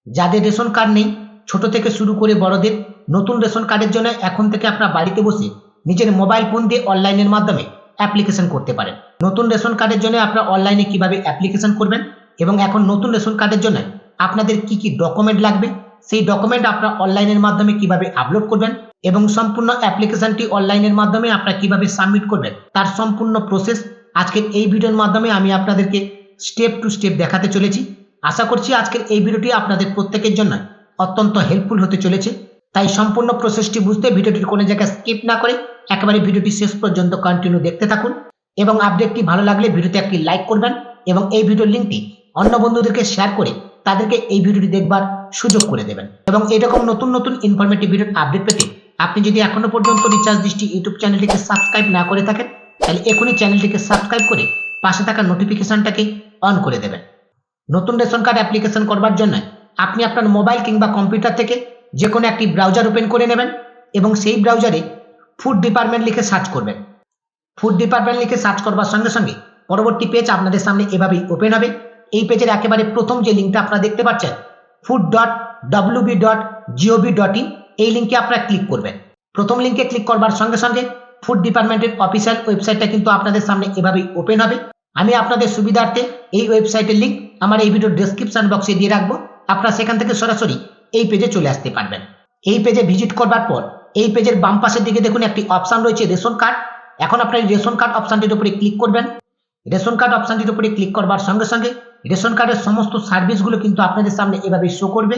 যাদের ration card নেই, ছোট থেকে শুরু করে বড়দের, নতুন রেশন কার্ডের জন্য এখন থেকে আপনার বাড়িতে বসে নিজের মোবাইল ফোন দিয়ে অনলাইনের মাধ্যমে অ্যাপ্লিকেশন করতে পারেন। নতুন রেশন কার্ডের জন্য আপনারা অনলাইনে কিভাবে অ্যাপ্লিকেশন করবেন এবং এখন নতুন রেশন কার্ডের জন্য আপনাদের কি কি ডকুমেন্ট লাগবে, সেই ডকুমেন্ট আপনারা অনলাইনের মাধ্যমে কিভাবে আপলোড করবেন এবং সম্পূর্ণ অ্যাপ্লিকেশনটি অনলাইনের মাধ্যমে আপনারা কিভাবে সাবমিট করবেন, তার সম্পূর্ণ প্রসেস আজকের এই ভিডিওর মাধ্যমে আমি আপনাদেরকে স্টেপ টু স্টেপ দেখাতে চলেছি। আশা করছি আজকের এই ভিডিওটি আপনাদের প্রত্যেকের জন্য অত্যন্ত হেল্পফুল হতে চলেছে। তাই সম্পূর্ণ প্রসেসটি বুঝতে ভিডিওটির কোনো জায়গায় স্কিপ না করে একেবারে ভিডিওটি শেষ পর্যন্ত কন্টিনিউ দেখতে থাকুন এবং আপডেটটি ভালো লাগলে ভিডিওতে একটি লাইক করবেন এবং এই ভিডিওর লিঙ্কটি অন্য বন্ধুদেরকে শেয়ার করে তাদেরকে এই ভিডিওটি দেখবার সুযোগ করে দেবেন। এবং এরকম নতুন নতুন ইনফরমেটিভ ভিডিওর আপডেট পেতে আপনি যদি এখনো পর্যন্ত রিচার্জ দৃষ্টি ইউটিউব চ্যানেলটিকে সাবস্ক্রাইব না করে থাকেন, তাহলে এখনই চ্যানেলটিকে সাবস্ক্রাইব করে পাশে থাকা নোটিফিকেশনটাকে অন করে দেবেন। নতুন রেশন কার্ড অ্যাপ্লিকেশন করবার জন্য আপনি আপনার মোবাইল কিংবা কম্পিউটার থেকে যে কোনো একটি ব্রাউজার ওপেন করে নেবেন এবং সেই ব্রাউজারে ফুড ডিপার্টমেন্ট লিখে সার্চ করবেন। ফুড ডিপার্টমেন্ট লিখে সার্চ করবার সঙ্গে সঙ্গে পরবর্তী পেজ আপনাদের সামনে এভাবেই ওপেন হবে। এই পেজের একেবারে প্রথম যে লিঙ্কটা আপনারা দেখতে পাচ্ছেন food.wb.gov.in, এই লিঙ্কে আপনারা ক্লিক করবেন। প্রথম লিঙ্কে ক্লিক করবার সঙ্গে সঙ্গে ফুড ডিপার্টমেন্টের অফিসিয়াল ওয়েবসাইটটা কিন্তু আপনাদের সামনে এভাবেই ওপেন হবে। আমি আপনাদের সুবিধার্থে এই ওয়েবসাইটের লিঙ্ক আমার এই ভিডিওর ডেসক্রিপশন বক্সে দিয়ে রাখবো, আপনারা সেখান থেকে সরাসরি এই পেজে চলে আসতে পারবেন। এই পেজে ভিজিট করবার পর এই পেজের বাম পাশের দিকে দেখুন একটি অপশন রয়েছে রেশন কার্ড। এখন আপনার রেশন কার্ড অপশনটির উপরে ক্লিক করবেন। রেশন কার্ড অপশনটির উপরে ক্লিক করবার সঙ্গে সঙ্গে রেশন কার্ডের সমস্ত সার্ভিসগুলো কিন্তু আপনাদের সামনে এভাবে শো করবে।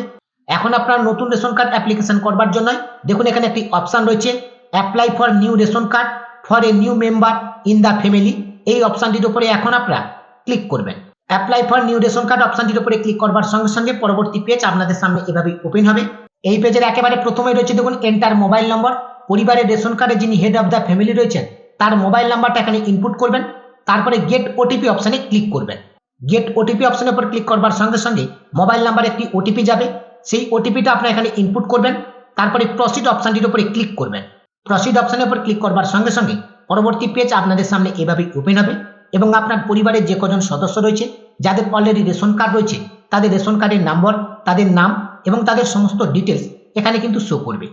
এখন আপনার নতুন রেশন কার্ড অ্যাপ্লিকেশন করবার জন্য দেখুন এখানে একটি অপশন রয়েছে apply for new ration card for a new member in the family. এই অপশনটির উপরে এখন আপনারা ক্লিক করবেন। Apply for new ration card অপশনটির উপরে ক্লিক করবার সঙ্গে সঙ্গে পরবর্তী পেজ আপনাদের সামনে এভাবে ওপেন হবে। এই পেজের একেবারে প্রথমে রয়েছে দেখুন এন্টার মোবাইল নম্বর। পরিবারের রেশন কার্ডে যিনি হেড অফ দ্য ফ্যামিলি রয়েছেন তার মোবাইল নাম্বারটা এখানে ইনপুট করবেন। তারপরে গেট ওটিপি অপশনে ক্লিক করবেন। গেট ওটিপি অপশনের উপর ক্লিক করবার সঙ্গে সঙ্গে মোবাইল নাম্বারে একটি ওটিপি যাবে, সেই ওটিপিটা আপনি এখানে ইনপুট করবেন। তারপরে প্রসিড অপশনটির উপরে ক্লিক করবেন। প্রসিড অপশনের উপর ক্লিক করবার সঙ্গে সঙ্গে পরবর্তী পেজ আপনাদের সামনে এভাবে ওপেন হবে এবং আপনার পরিবারের যে কজন সদস্য রয়েছে যাদের অলরেডি রেশন কার্ড রয়েছে তাদের রেশন কার্ডের নম্বর, তাদের নাম এবং তাদের সমস্ত ডিটেলস এখানে কিন্তু শো করবে।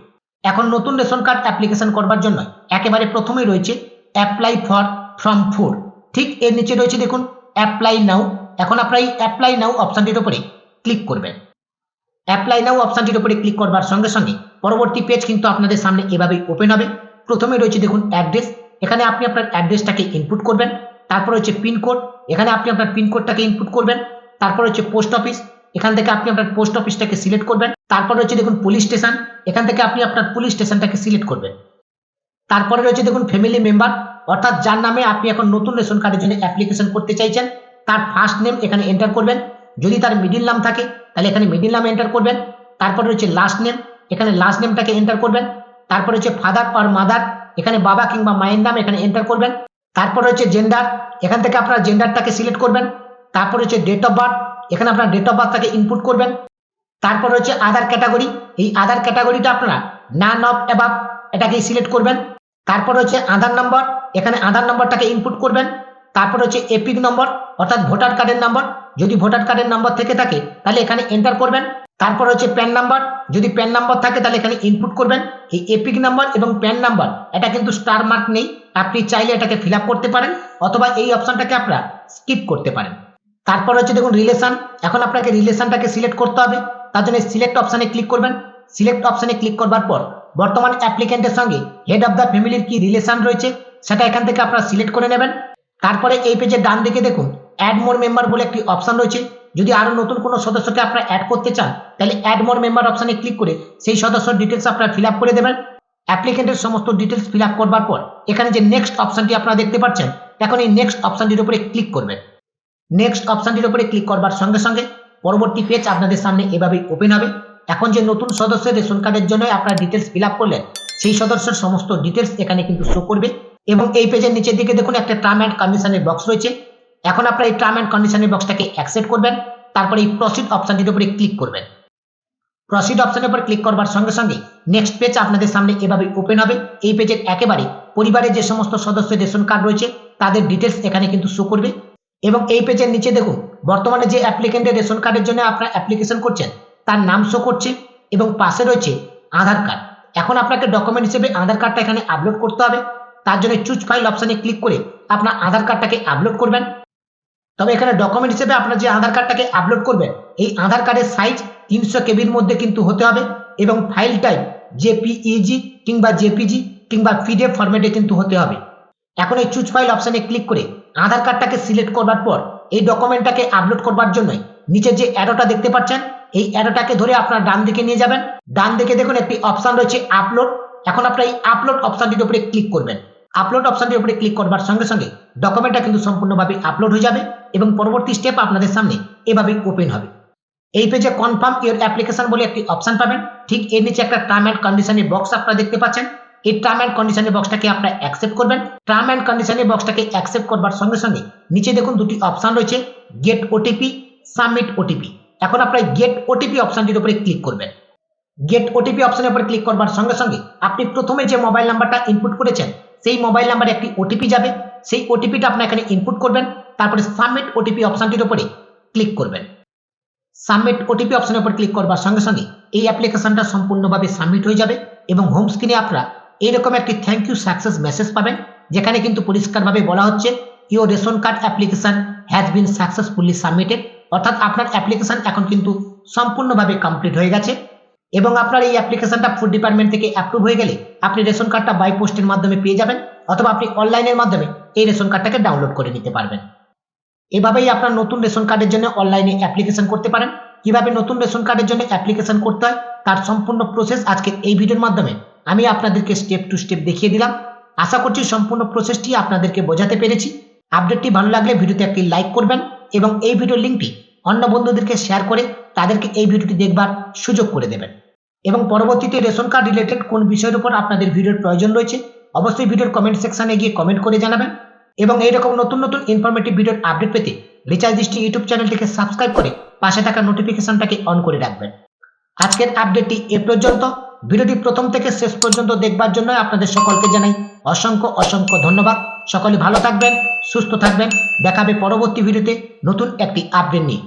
এখন নতুন রেশন কার্ড অ্যাপ্লিকেশন করবার জন্য একেবারে প্রথমেই রয়েছে অ্যাপ্লাই ফর ফ্রম ফুড, ঠিক এর নিচে রয়েছে দেখুন অ্যাপ্লাই নাও। এখন আপনারা এই অ্যাপ্লাই নাও অপশনটির উপরে ক্লিক করবেন। অ্যাপ্লাই নাও অপশনটির উপরে ক্লিক করবার সঙ্গে সঙ্গে পরবর্তী পেজ কিন্তু আপনাদের সামনে এভাবেই ওপেন হবে। প্রথমে রয়েছে দেখুন অ্যাড্রেস, এখানে আপনি আপনার অ্যাড্রেসটাকে ইনপুট করবেন। তারপর হচ্ছে পিনকোড, এখানে আপনি আপনার পিনকোডটাকে ইনপুট করবেন। তারপর হচ্ছে পোস্ট অফিস, এখান থেকে আপনি আপনার পোস্ট অফিসটাকে সিলেক্ট করবেন। তারপর হচ্ছে দেখুন পুলিশ স্টেশন, এখান থেকে আপনি আপনার পুলিশ স্টেশনটাকে সিলেক্ট করবেন। তারপরে রয়েছে দেখুন ফ্যামিলি মেম্বার, অর্থাৎ যার নামে আপনি এখন নতুন রেশন কার্ডের জন্য অ্যাপ্লিকেশন করতে চাইছেন তার ফার্স্ট নেম এখানে এন্টার করবেন। যদি তার মিডিল নাম থাকে তাহলে এখানে মিডিল নাম এন্টার করবেন। তারপরে রয়েছে লাস্ট নেম, এখানে লাস্ট নেমটাকে এন্টার করবেন। তারপরে হচ্ছে ফাদার অর মাদার, এখানে বাবা কিংবা মায়ের নাম এখানে এন্টার করবেন। তারপর হচ্ছে জেন্ডার, এখান থেকে আপনার জেন্ডারটাকে সিলেক্ট করবেন। তারপর হচ্ছে ডেট অফ বার্থ, এখানে আপনার ডেট অফ বার্থটাকে ইনপুট করবেন। তারপর হচ্ছে আধার ক্যাটাগরি, এই আধার ক্যাটাগরিটা আপনারা নান অফ অ্যাবাভ এটাকে সিলেক্ট করবেন। তারপর হচ্ছে আধার নম্বর, এখানে আধার নম্বরটাকে ইনপুট করবেন। তারপর হচ্ছে এপিক নম্বর অর্থাৎ ভোটার কার্ডের নম্বর, যদি ভোটার কার্ডের নম্বর থেকে থাকে তাহলে এখানে এন্টার করবেন। তারপর হচ্ছে প্যান নাম্বার, যদি প্যান নাম্বার থাকে তাহলে এখানে ইনপুট করবেন। এই এপিক নাম্বার এবং প্যান নাম্বার এটা কিন্তু স্টার মার্ক নেই, আপনি চাইলে এটাকে ফিল আপ করতে পারেন অথবা এই অপশনটাকে আপনারা স্কিপ করতে পারেন। তারপর হচ্ছে দেখুন রিলেশন, এখন আপনাকে রিলেশনটাকে সিলেক্ট করতে হবে, তার জন্য সিলেক্ট অপশনে ক্লিক করবেন। সিলেক্ট অপশনে ক্লিক করবার পর বর্তমান অ্যাপ্লিকেন্টের সঙ্গে হেড অফ দ্য ফ্যামিলির কি রিলেশন রয়েছে সেটা এখান থেকে আপনারা সিলেক্ট করে নেবেন। তারপরে এই পেজের ডান দিকে দেখুন অ্যাড মোর মেম্বার বলে একটি অপশন রয়েছে। যদি আরো নতুন কোনো সদস্যকে আপনারা অ্যাড করতে চান তাহলে অ্যাড মোর মেম্বার অপশনে ক্লিক করে সেই সদস্যর ডিটেলস আপনারা ফিল আপ করে দেবেন। অ্যাপ্লিকেন্টের সমস্ত ডিটেলস ফিল আপ করবার পর এখানে যে নেক্সট অপশনটি আপনারা দেখতে পাচ্ছেন, এখন এই নেক্সট অপশনটির উপরে ক্লিক করবেন। নেক্সট অপশনটির উপরে ক্লিক করবার সঙ্গে সঙ্গে পরবর্তী পেজ আপনাদের সামনে এভাবেই ওপেন হবে। এখন যে নতুন সদস্যের রেশন কার্ডের জন্য আপনারা ডিটেলস ফিল আপ করলেন সেই সদস্যের সমস্ত ডিটেলস এখানে কিন্তু শো করবে এবং এই পেজের নিচের দিকে দেখুন একটা টার্ম অ্যান্ড কন্ডিশনের বক্স রয়েছে। এখন আপনারা এই টার্ম অ্যান্ড কন্ডিশনের বক্সটাকে অ্যাকসেপ্ট করবেন। তারপরে এই প্রসিড অপশনটির উপরে ক্লিক করবেন। প্রসিড অপশনের উপর ক্লিক করবার সঙ্গে সঙ্গে নেক্সট পেজ আপনাদের সামনে এভাবে ওপেন হবে। এই পেজের একেবারে পরিবারের যে সমস্ত সদস্যের রেশন কার্ড রয়েছে তাদের ডিটেলস এখানে কিন্তু শো করবে এবং এই পেজের নিচে দেখুন বর্তমানে যে অ্যাপ্লিকেন্টের রেশন কার্ডের জন্য আপনারা অ্যাপ্লিকেশন করছেন তার নাম শো করছে এবং পাশে রয়েছে আধার কার্ড। এখন আপনাকে ডকুমেন্ট হিসেবে আধার কার্ডটা এখানে আপলোড করতে হবে। তার জন্য চুজ ফাইল অপশনে ক্লিক করে আপনার আধার কার্ডটাকে আপলোড করবেন। তবে এখানে ডকুমেন্ট হিসেবে আপনার যে আধার কার্ডটাকে আপলোড করবেন, এই আধার কার্ডের সাইজ 300 কেবির মধ্যে কিন্তু হতে হবে এবং ফাইল টাইপ জেপিইজি কিংবা জেপিজি কিংবা পিডিএফ ফরম্যাটে কিন্তু হতে হবে। এখন এই চুজ ফাইল অপশনে ক্লিক করে আধার কার্ডটাকে সিলেক্ট করবার পর এই ডকুমেন্টটাকে আপলোড করবার জন্য নিচে যে অ্যারোটা দেখতে পাচ্ছেন, এই অ্যারোটাকে ধরে আপনার ডান দিকে নিয়ে যাবেন। ডান দিকে দেখুন একটি অপশন রয়েছে আপলোড। এখন আপনার এই আপলোড অপশনটির উপরে ক্লিক করবেন। আপলোড অপশনটির উপরে ক্লিক করবার সঙ্গে সঙ্গে ডকুমেন্টটা কিন্তু সম্পূর্ণভাবে আপলোড হয়ে যাবে এবং পরবর্তী স্টেপ আপনাদের সামনে এভাবেই ওপেন হবে। এই পেজে কনফার্ম ইওর অ্যাপ্লিকেশন বলে একটি অপশন পাবেন। ঠিক এর নিচে একটা টার্ম অ্যান্ড কন্ডিশনের বক্স আপনারা দেখতে পাচ্ছেন। এই টার্ম অ্যান্ড কন্ডিশনের বক্সটাকে আপনারা অ্যাকসেপ্ট করবেন। টার্ম অ্যান্ড কন্ডিশনের বক্সটাকে অ্যাকসেপ্ট করবার সঙ্গে সঙ্গে নিচে দেখুন দুটি অপশন রয়েছে, গেট ওটিপি, সাবমিট ওটিপি। এখন আপনারা গেট ওটিপি অপশনটির উপরে ক্লিক করবেন। গেট ওটিপি অপশনের উপরে ক্লিক করবার সঙ্গে সঙ্গে আপনি প্রথমে যে মোবাইল নাম্বারটা ইনপুট করেছেন সেই মোবাইল নাম্বারে একটি ওটিপি যাবে। সেই ওটিপিটা আপনি এখানে ইনপুট করবেন। তারপরে সাবমিট ওটিপি অপশনটির উপরে ক্লিক করবেন। সাবমিট ওটিপি অপশনের উপর ক্লিক করবার সঙ্গে সঙ্গে এই অ্যাপ্লিকেশনটা সম্পূর্ণভাবে সাবমিট হয়ে যাবে এবং হোম স্ক্রিনে আপনারা এইরকম একটি থ্যাংক ইউ সাকসেস মেসেজ পাবেন, যেখানে কিন্তু পরিষ্কারভাবে বলা হচ্ছে your ration card application has been successfully submitted. অর্থাৎ আপনার অ্যাপ্লিকেশন এখন কিন্তু সম্পূর্ণভাবে কমপ্লিট হয়ে গেছে এবং আপনার এই অ্যাপ্লিকেশনটা ফুড ডিপার্টমেন্ট থেকে অ্যাপ্রুভ হয়ে গেলে আপনি রেশন কার্ডটা বাই পোস্টের মাধ্যমে পেয়ে যাবেন, অথবা আপনি অনলাইনের মাধ্যমে এই রেশন কার্ডটাকে ডাউনলোড করে নিতে পারবেন। এভাবেই আপনার নতুন রেশন কার্ডের জন্য অনলাইনে অ্যাপ্লিকেশন করতে পারেন। কিভাবে নতুন রেশন কার্ডের জন্য অ্যাপ্লিকেশন করতে হয় তার সম্পূর্ণ প্রসেস আজকের এই ভিডিওর মাধ্যমে আমি আপনাদেরকে স্টেপ টু স্টেপ দেখিয়ে দিলাম। আশা করছি সম্পূর্ণ প্রসেসটি আপনাদেরকে বোঝাতে পেরেছি। আপডেটটি ভালো লাগলে ভিডিওতে একটি লাইক করবেন এবং এই ভিডিওর লিঙ্কটি অন্য বন্ধুদেরকে শেয়ার করে তাদেরকে এই ভিডিওটি দেখবার সুযোগ করে দেবেন। এবং পরবর্তীতে রেশন কার্ড রিলেটেড কোন বিষয়ের উপর আপনাদের ভিডিওর প্রয়োজন রয়েছে অবশ্যই ভিডিওর কমেন্ট সেকশনে গিয়ে কমেন্ট করে জানাবেন। এবং এইরকম নতুন নতুন ইনফরমেটিভ ভিডিওর আপডেট পেতে রিচার্জ দৃষ্টি ইউটিউব চ্যানেলটিকে সাবস্ক্রাইব করে পাশে থাকা নোটিফিকেশনটাকে অন করে রাখবেন। আজকের আপডেটটি এ পর্যন্ত। ভিডিওটি প্রথম থেকে শেষ পর্যন্ত দেখবার জন্য আপনাদের সকলকে জানাই অসংখ্য অসংখ্য ধন্যবাদ। সকলে ভালো থাকবেন, সুস্থ থাকবেন। দেখাবে পরবর্তী ভিডিওতে নতুন একটি আপডেট নিয়ে।